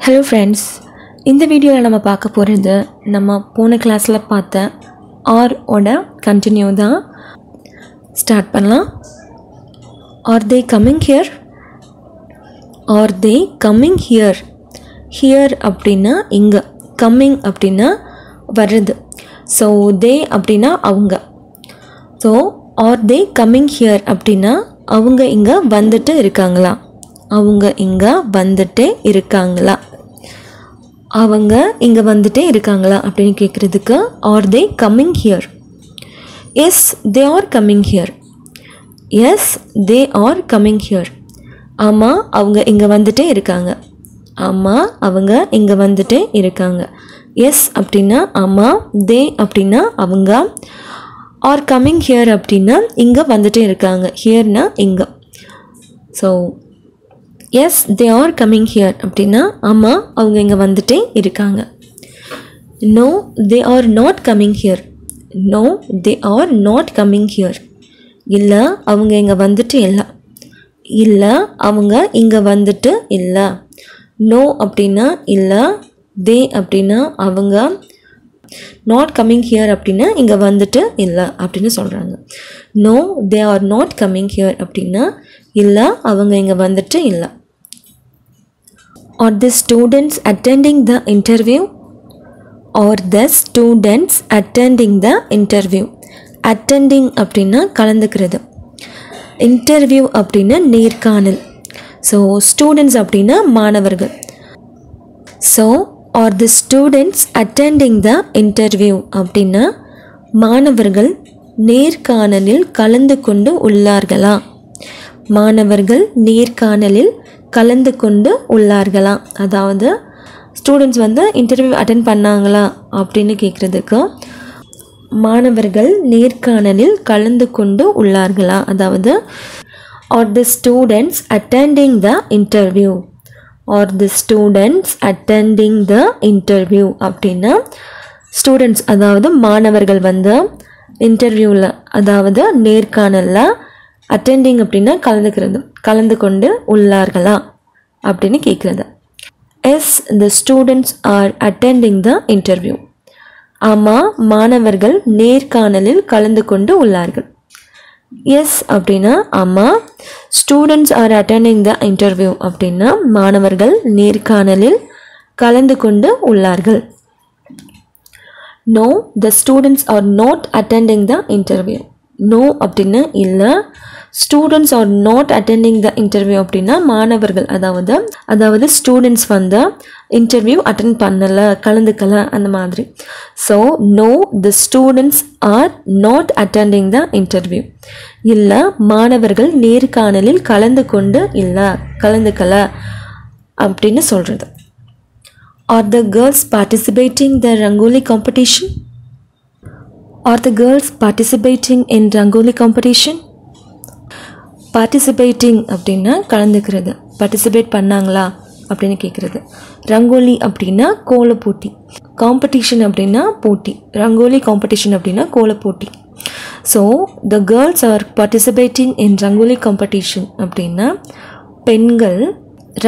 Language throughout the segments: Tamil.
Hello friends, இந்த வீடியோவில் நம்ம பார்க்க போகிறது நம்ம போன கிளாஸில் பார்த்த ஆர் ஓட கண்டினியூ தான். ஸ்டார்ட் பண்ணலாம். Are they coming here? Are they coming here? Here அப்படின்னா இங்கே, கம்மிங் அப்படின்னா வர்றது. ஸோ தே அப்படின்னா அவங்க. So are they coming here அப்படின்னா அவங்க இங்கே வந்துட்டு இருக்காங்களா, அவங்க இங்கே வந்துட்டே இருக்காங்களா, அவங்க இங்கே வந்துட்டே இருக்காங்களா அப்படின்னு கேட்குறதுக்கு are they coming here? Yes they are coming here. Yes they are coming here. ஆமாம் அவங்க இங்கே வந்துட்டே இருக்காங்க. ஆமாம் அவங்க இங்கே வந்துட்டே இருக்காங்க. எஸ் அப்படின்னா ஆமாம், தே அப்படின்னா அவங்க, ஆர் கம்மிங் ஹியர் அப்படின்னா இங்கே வந்துட்டே இருக்காங்க. ஹியர்னா இங்கே. So yes they are coming here அப்படின்னா ஆமாம் அவங்க இங்கே வந்துட்டே இருக்காங்க. No they are not coming here. No they are not coming here. இல்லை அவங்க இங்கே வந்துட்டு இல்லை. இல்லை அவங்க இங்கே வந்துட்டு இல்லை. நோ அப்படின்னா இல்லை, தே அப்படின்னா அவங்க, நாட் கம்மிங் ஹியர் அப்படின்னா இங்கே வந்துட்டு இல்லை அப்படின்னு சொல்கிறாங்க. No they are not coming here அப்படின்னா இல்லை அவங்க இங்கே வந்துட்டு இல்லை. Are the students attending the interview? Are the students attending the interview? Attending அப்படின்னா கலந்துக்கிறது, இன்டர்வியூ அப்படின்னா நேர்காணல். ஸோ ஸ்டூடெண்ட்ஸ் அப்படின்னா மாணவர்கள். So are the students attending the interview அப்படின்னா மாணவர்கள் நேர்காணலில் கலந்து கொண்டு உள்ளார்களா, மாணவர்கள் நேர்காணலில் கலந்து கொண்டு உள்ளார்களா, அதாவது ஸ்டூடெண்ட்ஸ் இன்டர்வியூ அட்டென்ட் பண்ணாங்களா அப்படின்னு கேட்குறதுக்கு மாணவர்கள் நேர்காணலில் கலந்து கொண்டு உள்ளார்களா, அதாவது are the students attending the interview, are the students attending the interview அப்படின்னா ஸ்டூடெண்ட்ஸ் அதாவது மாணவர்கள் இன்டர்வியூவில் அதாவது நேர்காணலில், அட்டெண்டிங் அப்படின்னா கலந்துக்கிறது, கலந்து கொண்டு உள்ளார்களா அப்படின்னு கேட்குறது. Yes the students are attending the interview. ஆமாம் மாணவர்கள் நேர்காணலில் கலந்து கொண்டு உள்ளார்கள். எஸ் அப்படின்னா ஆமாம், students are attending the interview அப்படின்னா மாணவர்கள் நேர்காணலில் கலந்து கொண்டு உள்ளார்கள். No the students are not attending the interview. No அப்படின்னா இல்லை, students are not attending the interview அப்படின்னா மாணவர்கள் அதாவது ஸ்டூடெண்ட்ஸ் இன்டர்வியூ அட்டென்ட் பண்ணலை, கலந்துக்கலை அந்த மாதிரி. So no the students are not attending the interview. இல்லை மாணவர்கள் நேர்காணலில் கலந்து கொண்டு இல்லை, கலந்துக்கலை அப்படின்னு சொல்கிறது. R the girls participating the rangoli competition? Are the girls participating in Rangoli competition? Participating அப்படின்னா கலந்துக்கிறது, பார்ட்டிசிபேட் பண்ணாங்களா அப்படின்னு கேட்குறது. ரங்கோலி அப்படின்னா கோலப்போட்டி, காம்படிஷன் அப்படின்னா போட்டி, ரங்கோலி காம்படிஷன் அப்படின்னா கோலப்போட்டி. So the girls are participating in rangoli competition அப்படின்னா பெண்கள்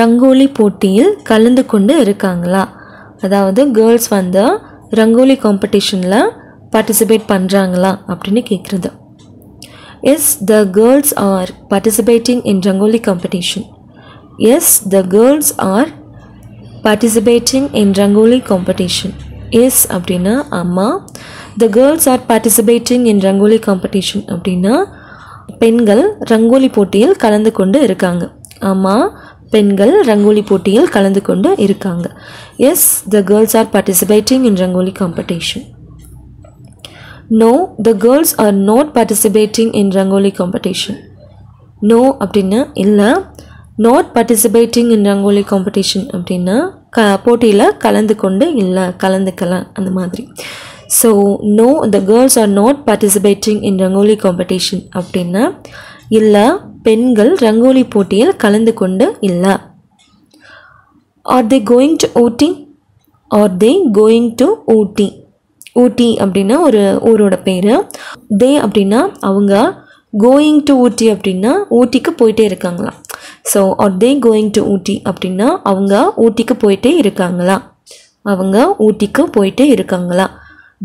ரங்கோலி போட்டியில் கலந்து கொண்டு இருக்காங்களா, அதாவது கேர்ள்ஸ் ரங்கோலி காம்படிஷனில் பார்ட்டிசிபேட் பண்ணுறாங்களா அப்படின்னு கேட்குறது. Yes the girls are participating in rangoli competition. Yes the girls are participating in rangoli competition. Yes அப்படின்னா ஆமாம், the girls are participating in rangoli competition அப்படின்னா பெண்கள் ரங்கோலி போட்டியில் கலந்து கொண்டு இருக்காங்க. ஆமாம் பெண்கள் ரங்கோலி போட்டியில் கலந்து கொண்டு இருக்காங்க. Yes the girls are participating in rangoli competition. No, the girls are not participating in Rangoli competition. No அப்படின்னா இல்லை, not participating in Rangoli competition அப்படின்னா போட்டியில் கலந்து கொண்டு இல்லை, கலந்துக்கலாம் அந்த மாதிரி. So no, the girls are not participating in Rangoli competition அப்படின்னா இல்லை பெண்கள் ரங்கோலி போட்டியில் கலந்து கொண்டு இல்லை. Are they going to Ooty? Are they going to Ooty? ஊட்டி அப்படின்னா ஒரு ஊரோட பேர். தே அப்படின்னா அவங்க, கோயிங் டு ஊட்டி அப்படின்னா ஊட்டிக்கு போயிட்டே இருக்காங்களா. So are they going to Ooty அப்படின்னா அவங்க ஊட்டிக்கு போயிட்டே இருக்காங்களா, அவங்க ஊட்டிக்கு போயிட்டே இருக்காங்களா.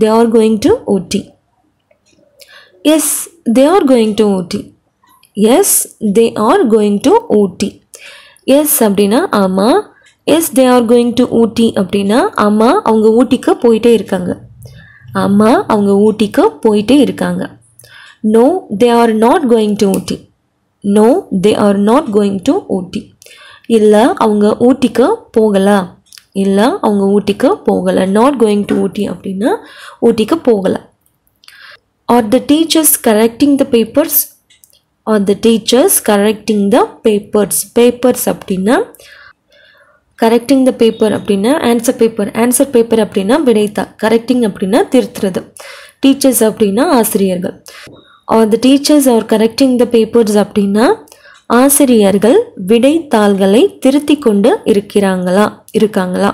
They are going to Ooty. Yes they are going to Ooty. Yes they are going to Ooty. Yes அப்படின்னா ஆமாம். Yes they are going to Ooty அப்படின்னா ஆமாம் அவங்க ஊட்டிக்கு போயிட்டே இருக்காங்க. ஆமாம் அவங்க ஊட்டிக்கு போயிட்டே இருக்காங்க. No they are not going to Ooty. No they are not going to Ooty. இல்லை அவங்க ஊட்டிக்கு போகலை. இல்லை அவங்க ஊட்டிக்கு போகலை. நாட் கோயிங் டு ஊட்டி அப்படின்னா ஊட்டிக்கு போகலை. R the teachers correcting the papers. Are the teachers correcting the papers. Papers அப்படின்னா கரெக்டிங் த பேப்பர் அப்படின்னா ஆன்சர் பேப்பர். ஆன்சர் பேப்பர் அப்படின்னா விடைத்தாள். கரெக்டிங் அப்படின்னா திருத்துறது. டீச்சர்ஸ் அப்படின்னா ஆசிரியர்கள். R the teachers are correcting the papers அப்படின்னா ஆசிரியர்கள் விடைத்தாள்களை திருத்தி கொண்டு இருக்காங்களா.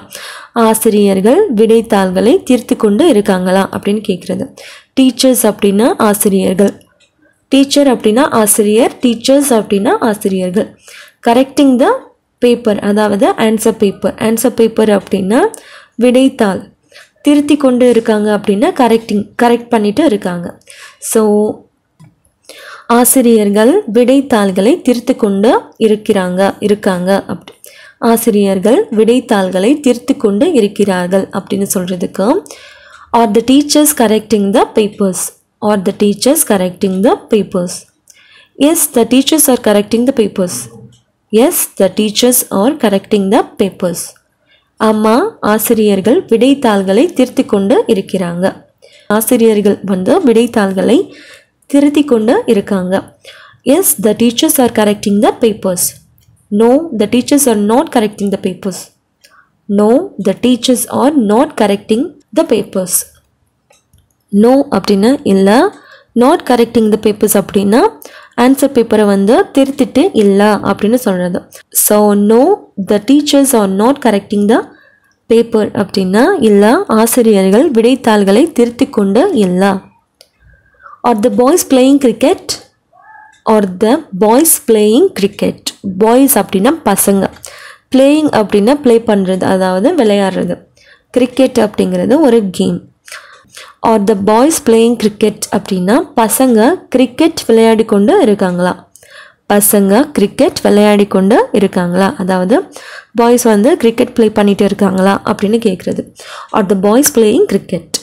ஆசிரியர்கள் விடைத்தாள்களை திருத்தி கொண்டு இருக்காங்களா அப்படின்னு கேட்குறது. டீச்சர்ஸ் அப்படின்னா ஆசிரியர்கள். டீச்சர் அப்படின்னா ஆசிரியர். டீச்சர்ஸ் அப்படின்னா ஆசிரியர்கள். கரெக்டிங் த பேப்பர் அதாவது ஆன்சர் பேப்பர். ஆன்சர் பேப்பர் அப்படின்னா விடைத்தாள். திருத்தி கொண்டு இருக்காங்க அப்படின்னா கரெக்ட் பண்ணிட்டு இருக்காங்க. ஸோ ஆசிரியர்கள் விடைத்தாள்களை திருத்தி கொண்டு இருக்காங்க அப்படி. ஆசிரியர்கள் விடைத்தாள்களை திருத்தி கொண்டு இருக்கிறார்கள் அப்படின்னு சொல்கிறதுக்கு are the teachers correcting the papers. Are the teachers correcting the papers. Yes the teachers are correcting the papers. Yes the teachers are correcting the papers. ஆமாம் ஆசிரியர்கள் விடைத்தாள்களை திருத்தி கொண்டு இருக்கிறாங்க. ஆசிரியர்கள் விடைத்தாள்களை திருத்தி கொண்டு இருக்காங்க. Yes the teachers are correcting the papers. No the teachers are not correcting the papers. No the teachers are not correcting the papers. No அப்படின்னா இல்லை. நாட் கரெக்டிங் த பேப்பர்ஸ் அப்படின்னா ஆன்சர் பேப்பரை திருத்திட்டு இல்லை அப்படின்னு சொல்கிறது. So no the teachers are not correcting the paper அப்படின்னா இல்லை ஆசிரியர்கள் விடைத்தாள்களை திருத்தி கொண்டு இல்லை. Are the boys playing cricket. Are the boys playing cricket. Boys அப்படின்னா பசங்க. பிளேயிங் அப்படின்னா ப்ளே பண்ணுறது அதாவது விளையாடுறது. கிரிக்கெட் அப்படிங்கிறது ஒரு game. R the boys playing cricket அப்படின்னா பசங்க கிரிக்கெட் விளையாடி கொண்டு இருக்காங்களா. பசங்க கிரிக்கெட் விளையாடி கொண்டு இருக்காங்களா அதாவது பாய்ஸ் கிரிக்கெட் ப்ளே பண்ணிட்டு இருக்காங்களா அப்படின்னு கேட்குறது. Are the boys playing cricket.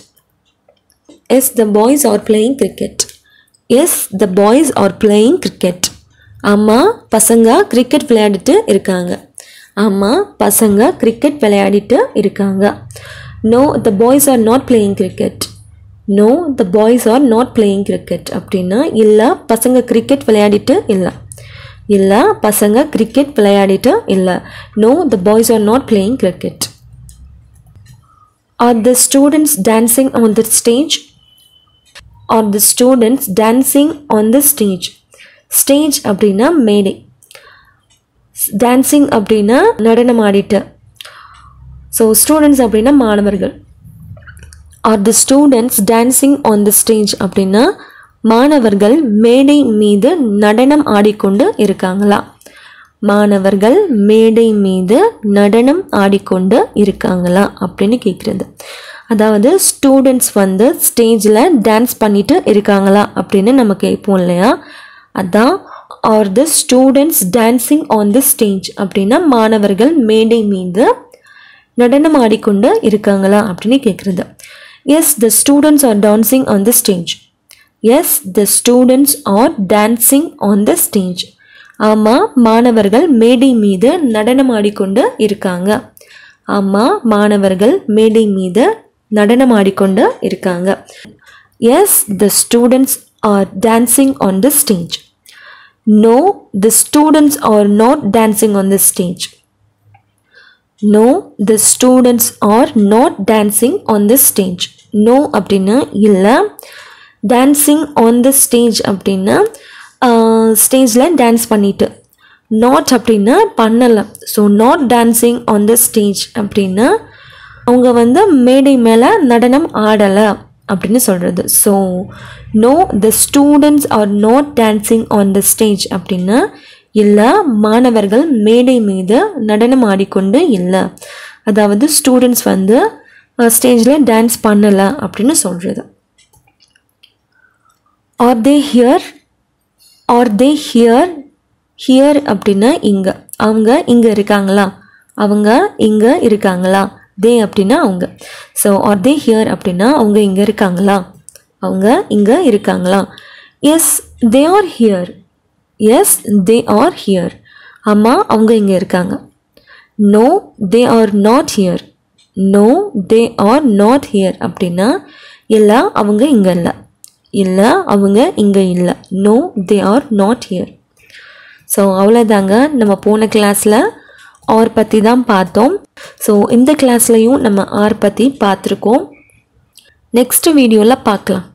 Yes the boys are playing cricket. Yes the boys are playing cricket. ஆமாம் பசங்க கிரிக்கெட் விளையாடிட்டு இருக்காங்க. ஆமாம் பசங்க கிரிக்கெட் விளையாடிட்டு இருக்காங்க. No the boys are not playing cricket. No the boys are not playing cricket அப்படின்னா இல்லை பசங்க கிரிக்கெட் விளையாடிட்டு இல்லை. இல்லை பசங்க கிரிக்கெட் விளையாடிட்டு இல்லை. No the boys are not playing cricket. Are the students dancing on the stage. Are the students dancing on the stage. Stage அப்படின்னா மேடை. டான்சிங் அப்படின்னா நடனம் ஆடிட்டு. ஸோ ஸ்டூடெண்ட்ஸ் அப்படின்னா மாணவர்கள். R the students dancing on the stage அப்படின்னா மாணவர்கள் மேடை மீது நடனம் ஆடிக்கொண்டு இருக்காங்களா. மாணவர்கள் மேடை மீது நடனம் ஆடிக்கொண்டு இருக்காங்களா அப்படின்னு கேட்குறது. அதாவது ஸ்டூடெண்ட்ஸ் ஸ்டேஜில் டான்ஸ் பண்ணிட்டு இருக்காங்களா அப்படின்னு நம்ம கேட்போம் இல்லையா. அதான் are the students dancing on the stage அப்படின்னா மாணவர்கள் மேடை மீது நடனம் ஆடிக்கொண்டு இருக்காங்களா அப்படின்னு கேட்குறது. Yes the students are dancing on the stage. Yes the students are dancing on the stage. ஆமாம் மாணவர்கள் மேடை மீது நடனம் ஆடிக்கொண்டு இருக்காங்க. ஆமாம் மாணவர்கள் மேடை மீது நடனம் ஆடிக்கொண்டு இருக்காங்க. Yes the students are dancing on the stage. No the students are not dancing on the stage. No the students are not dancing on the stage. No அப்படின்னா இல்லை. டான்சிங் ஆன் த ஸ்டேஜ் அப்படின்னா ஸ்டேஜில் டான்ஸ் பண்ணிட்டு. நாட் அப்படின்னா பண்ணலை. So not dancing on the stage அப்படின்னா அவங்க மேடை மேலே நடனம் ஆடலை அப்படின்னு சொல்கிறது. So no the students are not dancing on the stage அப்படின்னா இல்லை மாணவர்கள் மேடை மீது நடனம் ஆடிக்கொண்டு இல்லை. அதாவது ஸ்டூடெண்ட்ஸ் வந்து ஸ்டேஜில் டான்ஸ் பண்ணலை அப்படின்னு சொல்கிறது. Are they here? Are they here? Here அப்படின்னா இங்கே. அவங்க இங்கே இருக்காங்களா? அவங்க இங்கே இருக்காங்களா? தே அப்படின்னா அவங்க. ஸோ ஆர் தே ஹியர் அப்படின்னா அவங்க இங்கே இருக்காங்களா? அவங்க இங்கே இருக்காங்களா? Yes they are here. Yes they are here. ஆமாம் அவங்க இங்கே இருக்காங்க. No they are not here. No they are not here அப்படின்னா இல்லை அவங்க இங்கே இல்லை. இல்லை அவங்க இங்கே இல்லை. No they are not here. So அவ்வளோதாங்க. நம்ம போன கிளாஸில் ஆர் பற்றி தான் பார்த்தோம். ஸோ இந்த கிளாஸ்லையும் நம்ம ஆர் பற்றி பார்த்துருக்கோம். நெக்ஸ்ட் வீடியோவில் பார்க்கலாம்.